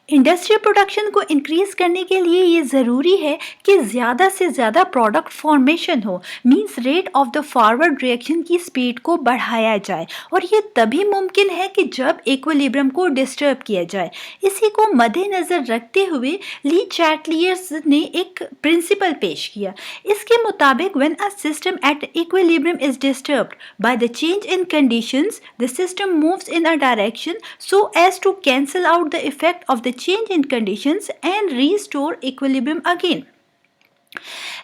Industrial production को increase करने के लिए ये ज़रूरी है कि ज़्यादा से ज़्यादा प्रोडक्ट फॉर्मेशन हो, means rate of the forward reaction की स्पीड को बढ़ाया जाए, और ये तभी मुमकिन है कि जब इक्विलिब्रियम को डिस्टर्ब किया जाए। इसी को मद्देनज़र रखते हुए ली चैटलियर्स ने एक प्रिंसिपल पेश किया। इसके मुताबिक when a system at equilibrium is disturbed by the change in conditions, the system moves in a direction so as to cancel out the effect of the change in conditions and restore equilibrium again.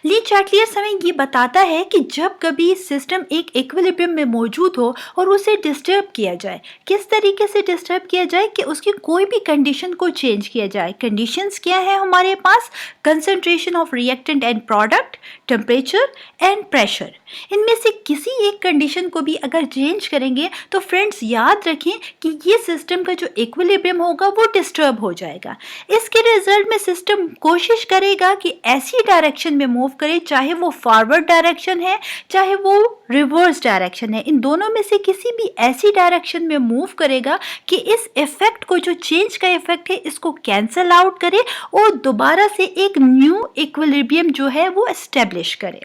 Le Chatelier's हमें ये बताता है कि जब कभी system एक equilibrium में मौजूद हो और उसे डिस्टर्ब किया जाए, किस तरीके से डिस्टर्ब किया जाए कि उसकी कोई भी कंडीशन को चेंज किया जाए। कंडीशंस क्या है हमारे पास? Concentration of reactant and product, temperature and pressure. इनमें से किसी एक कंडीशन को भी अगर चेंज करेंगे तो फ्रेंड्स याद रखें कि ये सिस्टम का जो इक्विलिब्रियम होगा वो डिस्टर्ब हो जाएगा। इसके रिजल्ट में सिस्टम कोशिश करेगा कि ऐसी डायरेक्शन में मूव करे, चाहे वो फॉरवर्ड डायरेक्शन है चाहे वो रिवर्स डायरेक्शन है, इन दोनों में से किसी भी ऐसी डायरेक्शन में मूव करेगा कि इस इफेक्ट को, जो चेंज का इफेक्ट है, इसको कैंसल आउट करे और दोबारा से एक न्यू इक्विलिब्रियम जो है वो एस्टेब्लिश करे।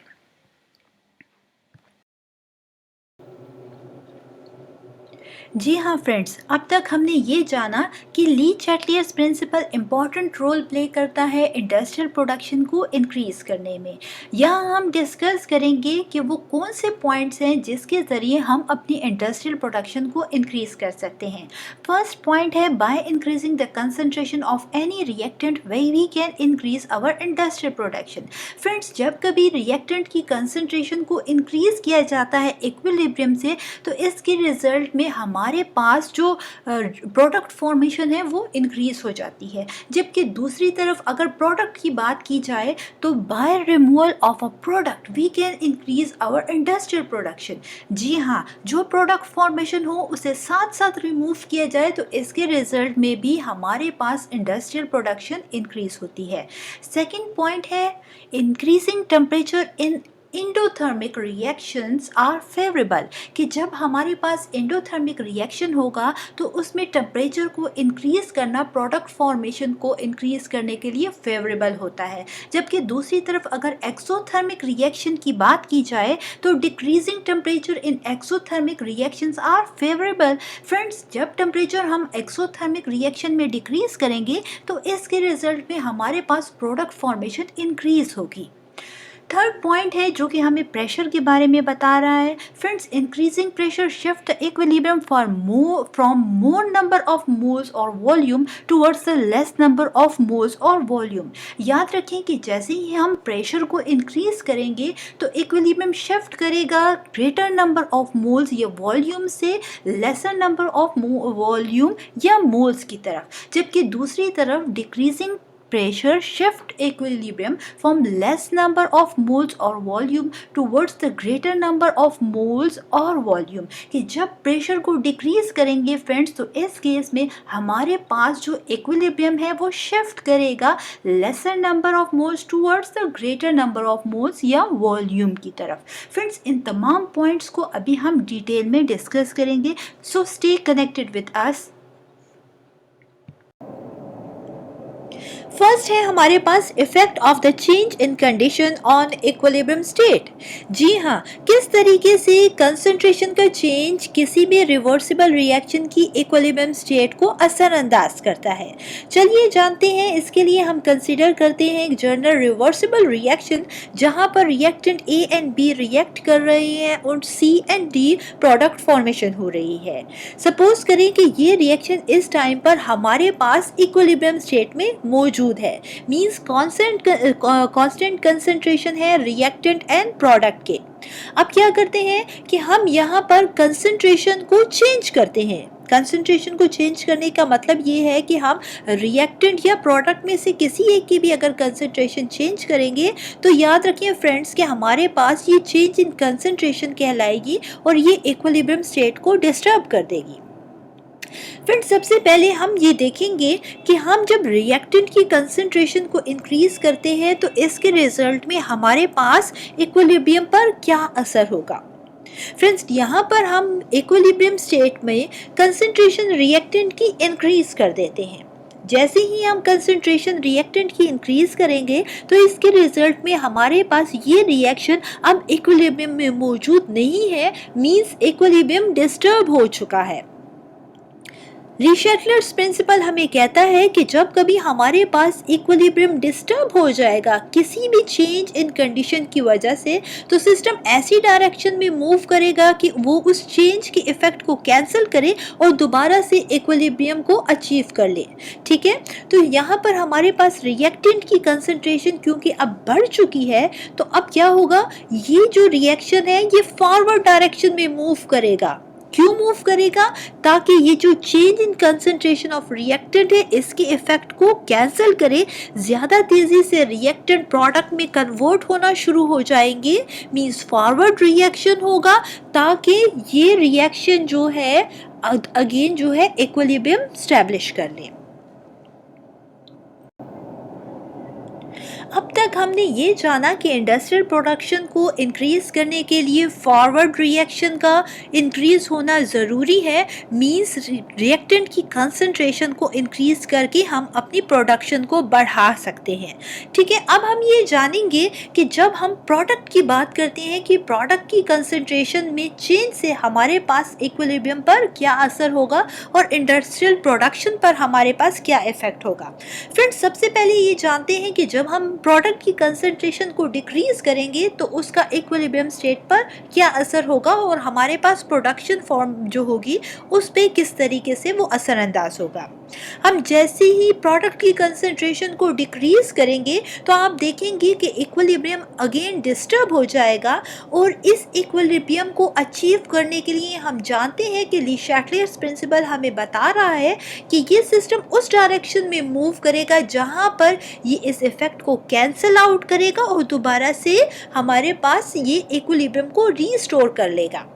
जी हाँ फ्रेंड्स, अब तक हमने ये जाना कि Le Chatelier's principle important role play करता है इंडस्ट्रियल प्रोडक्शन को इंक्रीज़ करने में। यहाँ हम डिस्कस करेंगे कि वो कौन से पॉइंट्स हैं जिसके ज़रिए हम अपनी इंडस्ट्रियल प्रोडक्शन को इंक्रीज़ कर सकते हैं। फर्स्ट पॉइंट है by increasing the concentration of any reactant we can increase our industrial production. Friends, जब कभी रिएक्टेंट की कंसंट्रेशन को इंक्रीज़ किया जाता है इक्विलिब्रियम से, तो इसके रिजल्ट में हमारे पास जो प्रोडक्ट फॉर्मेशन है वो इंक्रीज हो जाती है। जबकि दूसरी तरफ अगर प्रोडक्ट की बात की जाए तो by removal of a product we can increase our industrial production. जी हाँ, जो प्रोडक्ट फॉर्मेशन हो उसे साथ साथ रिमूव किया जाए तो इसके रिजल्ट में भी हमारे पास इंडस्ट्रियल प्रोडक्शन इंक्रीज होती है। सेकेंड पॉइंट है increasing temperature in endothermic reactions are favourable, कि जब हमारे पास इंडोथर्मिक रिएक्शन होगा तो उसमें टेम्परेचर को इंक्रीज़ करना प्रोडक्ट फॉर्मेशन को इंक्रीज़ करने के लिए फेवरेबल होता है। जबकि दूसरी तरफ अगर एक्सोथर्मिक रिएक्शन की बात की जाए तो decreasing temperature in exothermic reactions are favourable. Friends, जब टेम्परेचर हम एक्सोथर्मिक रिएक्शन में डिक्रीज़ करेंगे तो इसके रिजल्ट में हमारे पास प्रोडक्ट फॉर्मेशन इंक्रीज़ होगी। थर्ड पॉइंट है जो कि हमें प्रेशर के बारे में बता रहा है। Friends, increasing pressure shift equilibrium from more number of moles और volume towards the less number of moles और वॉल्यूम। याद रखें कि जैसे ही हम प्रेशर को इंक्रीज करेंगे तो इक्विलिब्रियम शिफ्ट करेगा ग्रेटर नंबर ऑफ मोल्स या वॉल्यूम से लेसर नंबर ऑफ वॉल्यूम या मोल्स की तरफ। जबकि दूसरी तरफ decreasing pressure shift equilibrium from less number of moles or volume towards the greater number of moles or volume, कि जब प्रेशर को डिक्रीज करेंगे फ्रेंड्स तो इस केस में हमारे पास जो इक्विलिब्रियम है वो शिफ्ट करेगा laser number of moles towards the greater number of moles या वॉल्यूम की तरफ। फ्रेंड्स, इन तमाम पॉइंट्स को अभी हम डिटेल में डिस्कस करेंगे, so stay connected with us. First है हमारे पास effect of the change in condition on equilibrium state. जी हाँ, किस तरीके से कंसंट्रेशन का चेंज किसी भी रिवर्सिबल रिएक्शन की इक्विलिब्रियम स्टेट को असरअंदाज करता है। चलिए जानते हैं। इसके लिए हम कंसीडर करते हैं एक जनरल रिवर्सिबल रिएक्शन जहाँ पर reactant A and B react कर रहे हैं और C and D product formation हो रही है। सपोज करें कि ये रिएक्शन इस टाइम पर हमारे पास इक्विलिब्रियम स्टेट में मौजूद है, मींस कांस्टेंट कंसंट्रेशन है रिएक्टेंट एंड प्रोडक्ट के। अब क्या करते हैं कि हम यहाँ पर कंसंट्रेशन को चेंज करते हैं। कंसंट्रेशन को चेंज करने का मतलब ये है कि हम रिएक्टेंट या प्रोडक्ट में से किसी एक की भी अगर कंसंट्रेशन चेंज करेंगे तो याद रखिए फ्रेंड्स कि हमारे पास ये चेंज इन कंसंट्रेशन कहलाएगी और ये इक्विलिब्रियम स्टेट को डिस्टर्ब कर देगी। फ्रेंड्स सबसे पहले हम ये देखेंगे कि हम जब रिएक्टेंट की कंसंट्रेशन को इंक्रीज करते हैं तो इसके रिजल्ट में हमारे पास इक्विलिब्रियम पर क्या असर होगा। फ्रेंड्स यहाँ पर हम इक्विलिब्रियम स्टेट में कंसंट्रेशन रिएक्टेंट की इंक्रीज कर देते हैं। जैसे ही हम कंसंट्रेशन रिएक्टेंट की इंक्रीज करेंगे तो इसके रिजल्ट में हमारे पास ये रिएक्शन अब इक्विलिब्रियम में मौजूद नहीं है, मींस इक्विलिब्रियम डिस्टर्ब हो चुका है। ली शैटलर्स प्रिंसिपल हमें कहता है कि जब कभी हमारे पास इक्विलिब्रियम डिस्टर्ब हो जाएगा किसी भी चेंज इन कंडीशन की वजह से, तो सिस्टम ऐसी डायरेक्शन में मूव करेगा कि वो उस चेंज के इफेक्ट को कैंसिल करे और दोबारा से इक्विलिब्रियम को अचीव कर ले। ठीक है, तो यहाँ पर हमारे पास रिएक्टेंट की कंसंट्रेशन क्योंकि अब बढ़ चुकी है, तो अब क्या होगा, ये जो रिएक्शन है ये फॉरवर्ड डायरेक्शन में मूव करेगा। क्यों मूव करेगा, ताकि ये जो change in concentration of reactant है इसके इफेक्ट को कैंसिल करे, ज़्यादा तेज़ी से रिएक्टेंट प्रोडक्ट में कन्वर्ट होना शुरू हो जाएंगे, मींस फॉरवर्ड रिएक्शन होगा, ताकि ये रिएक्शन जो है अगेन जो है इक्विलिब्रियम स्टैब्लिश कर ले। अब तक हमने ये जाना कि इंडस्ट्रियल प्रोडक्शन को इंक्रीज करने के लिए फॉरवर्ड रिएक्शन का इंक्रीज होना ज़रूरी है, मींस रिएक्टेंट की कंसंट्रेशन को इंक्रीज करके हम अपनी प्रोडक्शन को बढ़ा सकते हैं। ठीक है, अब हम ये जानेंगे कि जब हम प्रोडक्ट की बात करते हैं कि प्रोडक्ट की कंसंट्रेशन में चेंज से हमारे पास इक्विलिब्रियम पर क्या असर होगा और इंडस्ट्रियल प्रोडक्शन पर हमारे पास क्या इफेक्ट होगा। फ्रेंड्स सबसे पहले ये जानते हैं कि जब हम प्रोडक्ट की कंसंट्रेशन को डिक्रीज करेंगे तो उसका इक्विलिब्रियम स्टेट पर क्या असर होगा और हमारे पास प्रोडक्शन फॉर्म जो होगी उस पे किस तरीके से वो असरअंदाज होगा। हम जैसे ही प्रोडक्ट की कंसंट्रेशन को डिक्रीज करेंगे तो आप देखेंगे कि इक्विलिब्रियम अगेन डिस्टर्ब हो जाएगा और इस इक्विलिब्रियम को अचीव करने के लिए हम जानते हैं कि ली शैटलर्स प्रिंसिपल हमें बता रहा है कि ये सिस्टम उस डायरेक्शन में मूव करेगा जहां पर ये इस इफेक्ट को कैंसिल आउट करेगा और दोबारा से हमारे पास ये इक्विलिब्रियम को रीस्टोर कर लेगा।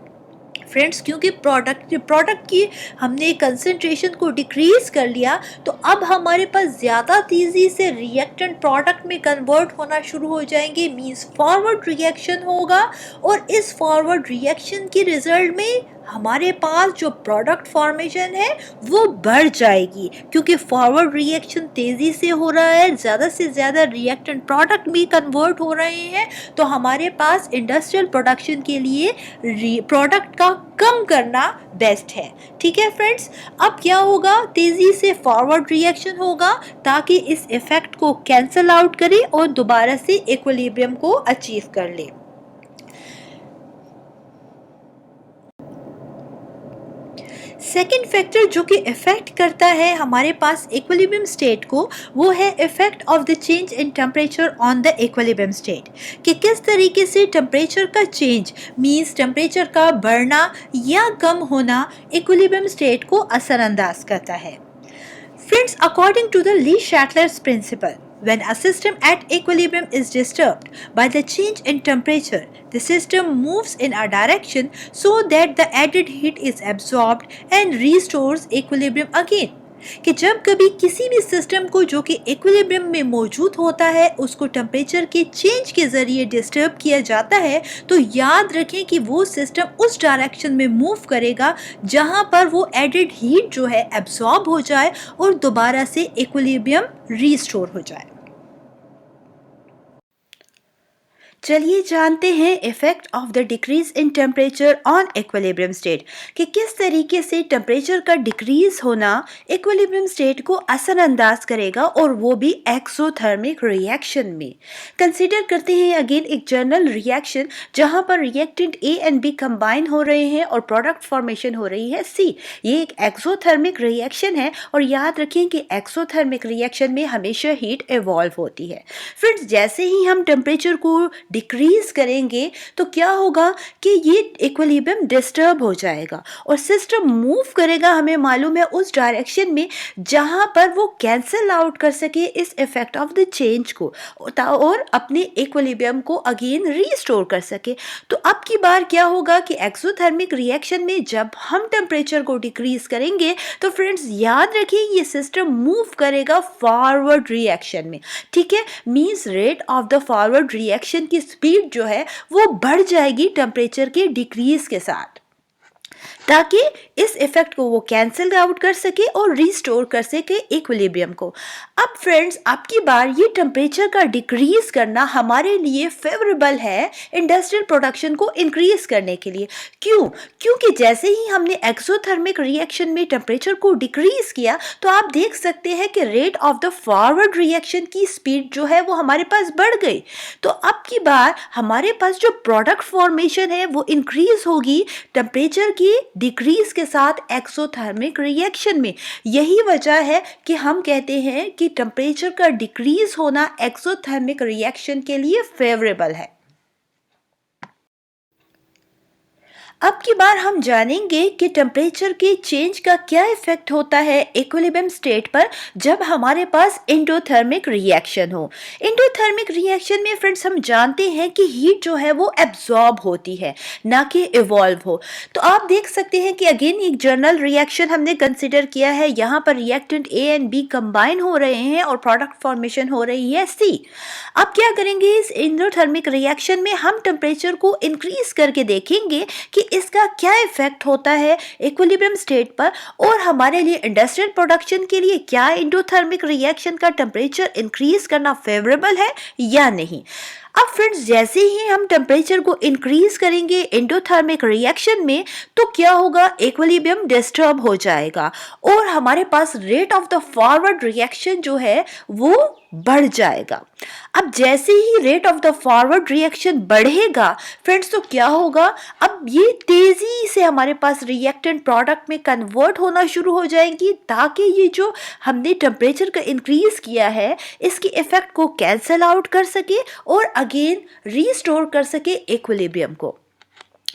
फ्रेंड्स क्योंकि प्रोडक्ट की हमने कंसंट्रेशन को डिक्रीज कर लिया तो अब हमारे पास ज़्यादा तेज़ी से रिएक्टेंट प्रोडक्ट में कन्वर्ट होना शुरू हो जाएंगे, मींस फॉरवर्ड रिएक्शन होगा और इस फॉरवर्ड रिएक्शन के रिजल्ट में हमारे पास जो प्रोडक्ट फॉर्मेशन है वो बढ़ जाएगी, क्योंकि फॉरवर्ड रिएक्शन तेज़ी से हो रहा है, ज़्यादा से ज़्यादा रिएक्टेंट प्रोडक्ट भी कन्वर्ट हो रहे हैं, तो हमारे पास इंडस्ट्रियल प्रोडक्शन के लिए प्रोडक्ट का कम करना बेस्ट है। ठीक है फ्रेंड्स, अब क्या होगा, तेज़ी से फॉरवर्ड रिएक्शन होगा ताकि इस इफेक्ट को कैंसिल आउट करे और दोबारा से इक्विलिब्रियम को अचीव कर ले। सेकेंड फैक्टर जो कि इफेक्ट करता है हमारे पास इक्विलिब्रियम स्टेट को, वो है effect of the change in temperature on the equilibrium state, कि किस तरीके से टेम्परेचर का चेंज मींस टेम्परेचर का बढ़ना या कम होना इक्विलिब्रियम स्टेट को असरअंदाज करता है। Friends according to the Le Chatelier's principle, when a system at equilibrium is disturbed by the change in temperature, the system moves in a direction so that the added heat is absorbed and restores equilibrium again. कि जब कभी किसी भी system को जो कि equilibrium में मौजूद होता है उसको टेम्परेचर के चेंज के ज़रिए डिस्टर्ब किया जाता है, तो याद रखें कि वो सिस्टम उस डायरेक्शन में मूव करेगा जहां पर वो एडेड हीट जो है एब्जॉर्ब हो जाए और दोबारा से इक्विलिब्रियम रीस्टोर हो जाए। चलिए जानते हैं effect of the decrease in temperature on equilibrium state, कि किस तरीके से टेम्परेचर का डिक्रीज होना इक्विलिब्रियम स्टेट को असरअंदाज करेगा और वो भी एक्सोथर्मिक रिएक्शन में। कंसीडर करते हैं अगेन एक जनरल रिएक्शन जहां पर reactant A and B combine हो रहे हैं और प्रोडक्ट फॉर्मेशन हो रही है सी। ये एक एक्सोथर्मिक रिएक्शन है और याद रखें कि एक्सोथर्मिक रिएक्शन में हमेशा हीट इवॉल्व होती है। फ्रेंड्स जैसे ही हम टेम्परेचर को डिक्रीज करेंगे तो क्या होगा कि ये इक्विलिब्रियम डिस्टर्ब हो जाएगा और सिस्टम मूव करेगा, हमें मालूम है, उस डायरेक्शन में जहां पर वो कैंसल आउट कर सके इस इफेक्ट ऑफ द चेंज को और अपने इक्विलिब्रियम को अगेन रीस्टोर कर सके। तो अब की बार क्या होगा कि एक्सोथर्मिक रिएक्शन में जब हम टेम्परेचर को डिक्रीज करेंगे तो फ्रेंड्स याद रखिए ये सिस्टम मूव करेगा फॉरवर्ड रिएक्शन में। ठीक है, means rate of the forward reaction की स्पीड जो है वो बढ़ जाएगी टेम्परेचर के डिक्रीज के साथ, ताकि इस इफेक्ट को वो कैंसिल आउट कर सके और रिस्टोर कर सके इक्विलिब्रियम को। अब फ्रेंड्स आपकी बार ये टेम्परेचर का डिक्रीज करना हमारे लिए फेवरेबल है इंडस्ट्रियल प्रोडक्शन को इंक्रीज करने के लिए। क्यों? क्योंकि जैसे ही हमने एक्सोथर्मिक रिएक्शन में टेम्परेचर को डिक्रीज किया तो आप देख सकते हैं कि rate of the forward reaction की स्पीड जो है वो हमारे पास बढ़ गई। तो अब की बार हमारे पास जो प्रोडक्ट फॉर्मेशन है वो इंक्रीज होगी टेम्परेचर की डिक्रीज के साथ एक्सोथर्मिक रिएक्शन में। यही वजह है कि हम कहते हैं कि टेम्परेचर का डिक्रीज होना एक्सोथर्मिक रिएक्शन के लिए फेवरेबल है। अब की बार हम जानेंगे कि टेम्परेचर के चेंज का क्या इफेक्ट होता है इक्विलिब्रियम स्टेट पर जब हमारे पास एंडोथर्मिक रिएक्शन हो। एंडोथर्मिक रिएक्शन में फ्रेंड्स हम जानते हैं कि हीट जो है वो एब्जॉर्ब होती है, ना कि इवॉल्व हो। तो आप देख सकते हैं कि अगेन एक जर्नल रिएक्शन हमने कंसिडर किया है। यहाँ पर reactant A and B combine हो रहे हैं और प्रोडक्ट फॉर्मेशन हो रही है सी। अब क्या करेंगे, इस एंडोथर्मिक रिएक्शन में हम टेम्परेचर को इंक्रीज करके देखेंगे कि इसका क्या इफेक्ट होता है इक्विलिब्रियम स्टेट पर और हमारे लिए इंडस्ट्रियल प्रोडक्शन के लिए क्या एंडोथर्मिक रिएक्शन का टेम्परेचर इंक्रीज करना फेवरेबल है या नहीं। अब फ्रेंड्स जैसे ही हम टेम्परेचर को इंक्रीज करेंगे एंडोथर्मिक रिएक्शन में तो क्या होगा, इक्विलिब्रियम डिस्टर्ब हो जाएगा और हमारे पास rate of the forward reaction जो है वो बढ़ जाएगा। अब जैसे ही rate of the forward reaction बढ़ेगा फ्रेंड्स तो क्या होगा, अब ये तेजी से हमारे पास रिएक्टेंट प्रोडक्ट में कन्वर्ट होना शुरू हो जाएंगी, ताकि ये जो हमने टेम्परेचर का इंक्रीज किया है इसकी इफेक्ट को कैंसल आउट कर सके और अगेन रीस्टोर कर सके इक्विलिब्रियम को।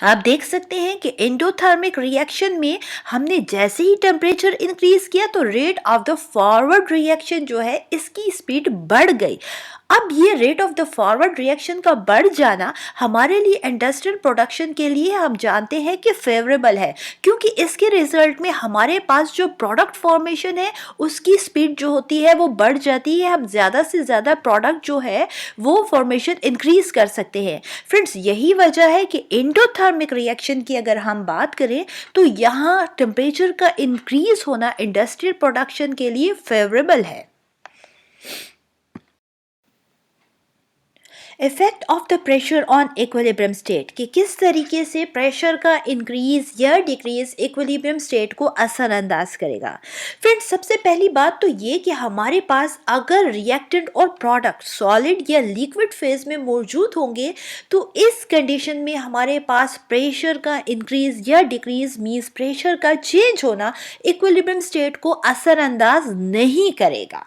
आप देख सकते हैं कि एंडोथर्मिक रिएक्शन में हमने जैसे ही टेम्परेचर इंक्रीज किया तो rate of the forward reaction जो है इसकी स्पीड बढ़ गई। अब ये rate of the forward reaction का बढ़ जाना हमारे लिए इंडस्ट्रियल प्रोडक्शन के लिए हम जानते हैं कि फेवरेबल है, क्योंकि इसके रिजल्ट में हमारे पास जो प्रोडक्ट फॉर्मेशन है उसकी स्पीड जो होती है वो बढ़ जाती है। हम ज़्यादा से ज़्यादा प्रोडक्ट जो है वो फॉर्मेशन इंक्रीज कर सकते हैं। फ्रेंड्स यही वजह है कि एंडोथर्मिक रिएक्शन की अगर हम बात करें तो यहाँ टेम्परेचर का इंक्रीज होना इंडस्ट्रियल प्रोडक्शन के लिए फेवरेबल है। Effect of the pressure on equilibrium state, कि किस तरीके से प्रेशर का इंक्रीज या डिक्रीज इक्विलिब्रियम स्टेट को असरअंदाज करेगा। फ्रेंड्स सबसे पहली बात तो ये कि हमारे पास अगर रिएक्टेंट और प्रोडक्ट सॉलिड या लिक्विड फेज में मौजूद होंगे तो इस कंडीशन में हमारे पास प्रेशर का इंक्रीज या डिक्रीज मीन्स प्रेशर का चेंज होना इक्विलिब्रियम स्टेट को असरअंदाज नहीं करेगा।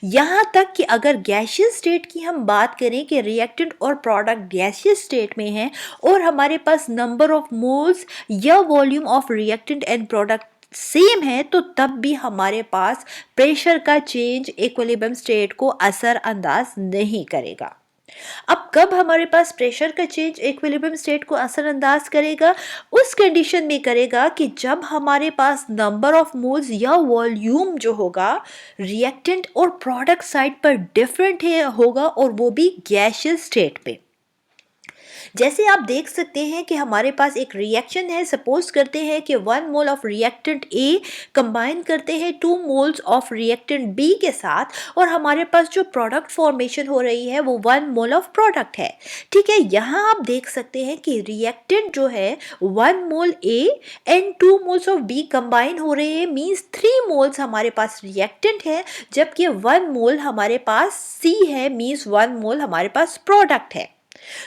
यहाँ तक कि अगर गैसियस स्टेट की हम बात करें कि रिएक्टेंट और प्रोडक्ट गैसियस स्टेट में हैं और हमारे पास नंबर ऑफ मोल्स या volume of reactant and product same है तो तब भी हमारे पास प्रेशर का चेंज इक्विलिब्रियम स्टेट को असरअंदाज नहीं करेगा। अब कब हमारे पास प्रेशर का चेंज इक्विलिब्रियम स्टेट को असरअंदाज करेगा, उस कंडीशन में करेगा कि जब हमारे पास नंबर ऑफ मोल्स या वॉल्यूम जो होगा रिएक्टेंट और प्रोडक्ट साइड पर डिफरेंट होगा और वो भी गैसियस स्टेट पे। जैसे आप देख सकते हैं कि हमारे पास एक रिएक्शन है, सपोज करते हैं कि 1 mole of reactant A combine करते हैं 2 मोल्स ऑफ रिएक्टेंट बी के साथ और हमारे पास जो प्रोडक्ट फॉर्मेशन हो रही है वो 1 मोल ऑफ प्रोडक्ट है। ठीक है, यहाँ आप देख सकते हैं कि रिएक्टेंट जो है 1 mole A and 2 moles of B combine हो रहे हैं, मीन्स 3 मोल्स हमारे पास रिएक्टेंट है जबकि 1 मोल हमारे पास सी है, मीन्स 1 मोल हमारे पास प्रोडक्ट है।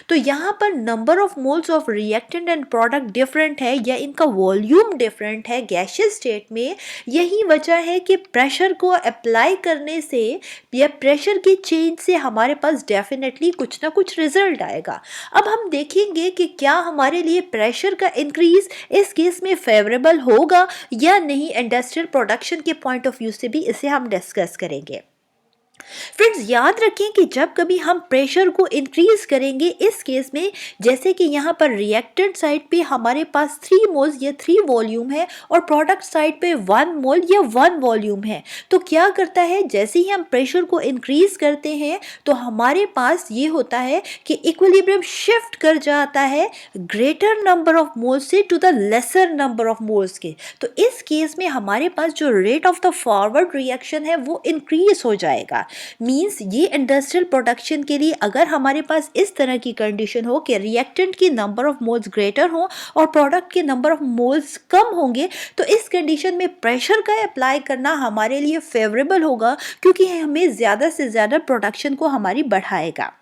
तो यहाँ पर number of moles of reactant and product different है या इनका वॉल्यूम डिफरेंट है गैसियस स्टेट में। यही वजह है कि प्रेशर को अप्लाई करने से या प्रेशर की चेंज से हमारे पास डेफिनेटली कुछ ना कुछ रिजल्ट आएगा। अब हम देखेंगे कि क्या हमारे लिए प्रेशर का इंक्रीज इस केस में फेवरेबल होगा या नहीं। इंडस्ट्रियल प्रोडक्शन के पॉइंट ऑफ व्यू से भी इसे हम डिस्कस करेंगे। फ्रेंड्स याद रखें कि जब कभी हम प्रेशर को इंक्रीज करेंगे इस केस में, जैसे कि यहाँ पर रिएक्टेंट साइड पे हमारे पास 3 मोल्स या 3 वॉल्यूम है और प्रोडक्ट साइड पे 1 मोल या 1 वॉल्यूम है, तो क्या करता है जैसे ही हम प्रेशर को इंक्रीज करते हैं तो हमारे पास ये होता है कि इक्विलिब्रियम शिफ्ट कर जाता है ग्रेटर नंबर ऑफ मोल्स से to the lesser number of moles के। तो इस केस में हमारे पास जो rate of the forward reaction है वो इंक्रीज हो जाएगा। मींस ये इंडस्ट्रियल प्रोडक्शन के लिए अगर हमारे पास इस तरह की कंडीशन हो कि रिएक्टेंट की नंबर ऑफ मोल्स ग्रेटर हो और प्रोडक्ट के नंबर ऑफ मोल्स कम होंगे, तो इस कंडीशन में प्रेशर का अप्लाई करना हमारे लिए फेवरेबल होगा क्योंकि हमें ज़्यादा से ज़्यादा प्रोडक्शन को हमारी बढ़ाएगा।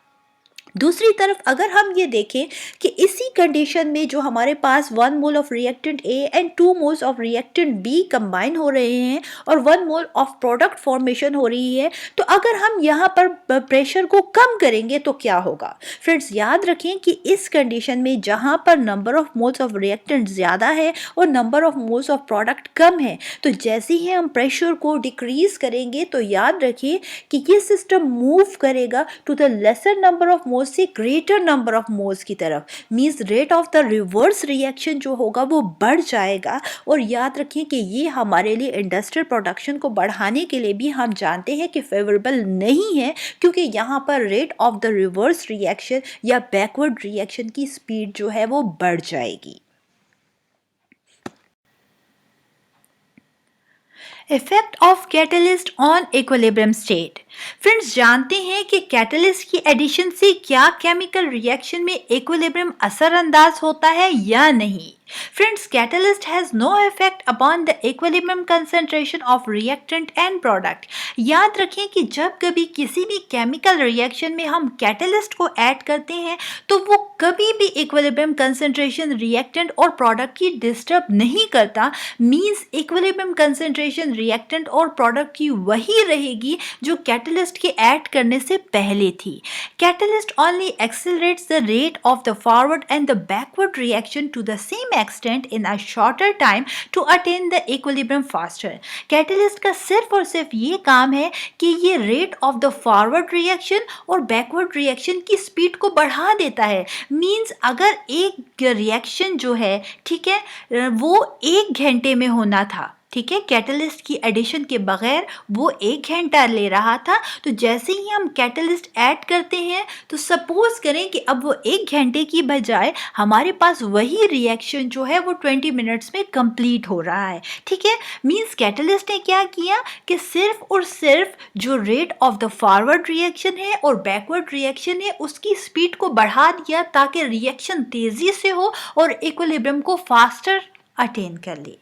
दूसरी तरफ अगर हम ये देखें कि इसी कंडीशन में जो हमारे पास 1 mole of reactant A and 2 moles of reactant B combine हो रहे हैं और 1 मोल ऑफ प्रोडक्ट फॉर्मेशन हो रही है, तो अगर हम यहाँ पर प्रेशर को कम करेंगे तो क्या होगा। फ्रेंड्स याद रखें कि इस कंडीशन में जहाँ पर number of moles of reactant ज़्यादा है और number of moles of product कम है, तो जैसे ही हम प्रेशर को डिक्रीज करेंगे तो याद रखिए कि ये सिस्टम मूव करेगा to the lesser number of moles से ग्रेटर नंबर ऑफ मोल्स की तरफ। Means rate of the reverse reaction जो होगा वो बढ़ जाएगा। और याद रखिए कि ये हमारे लिए इंडस्ट्रियल प्रोडक्शन को बढ़ाने के लिए भी हम जानते हैं कि फेवरेबल नहीं है, क्योंकि यहाँ पर rate of the reverse reaction या बैकवर्ड रिएक्शन की स्पीड जो है वो बढ़ जाएगी। Effect of catalyst on equilibrium state. Friends जानते हैं कि कैटलिस्ट की एडिशन से क्या केमिकल रिएक्शन में इक्विलिब्रियम असरअंदाज होता है या नहीं। Friends catalyst has no effect upon the equilibrium concentration of reactant and product. याद रखें कि जब कभी किसी भी केमिकल रिएक्शन में हम कैटलिस्ट को ऐड करते हैं तो वो कभी भी इक्विलिब्रियम कंसंट्रेशन रिएक्टेंट और प्रोडक्ट की डिस्टर्ब नहीं करता। मींस इक्विलिब्रियम कंसंट्रेशन रिएक्टेंट और प्रोडक्ट की वही रहेगी जो कैटलिस्ट के ऐड करने से पहले थी। Catalyst only accelerates the rate of the forward and the backward reaction to the same extent in a shorter time to attain the equilibrium faster। Catalyst का सिर्फ और सिर्फ ये काम है कि ये rate of the forward reaction और बैकवर्ड रिएक्शन की स्पीड को बढ़ा देता है। मींस अगर एक रिएक्शन जो है, ठीक है, वो 1 घंटे में होना था, ठीक है, कैटलिस्ट की एडिशन के बगैर वो 1 घंटा ले रहा था, तो जैसे ही हम कैटलिस्ट ऐड करते हैं तो सपोज करें कि अब वो 1 घंटे की बजाय हमारे पास वही रिएक्शन जो है वो 20 मिनट्स में कंप्लीट हो रहा है। ठीक है, मींस कैटलिस्ट ने क्या किया कि सिर्फ और सिर्फ जो rate of the forward reaction है और बैकवर्ड रिएक्शन है उसकी स्पीड को बढ़ा दिया ताकि रिएक्शन तेज़ी से हो और इक्विलिब्रियम को फास्टर अटेन कर ले।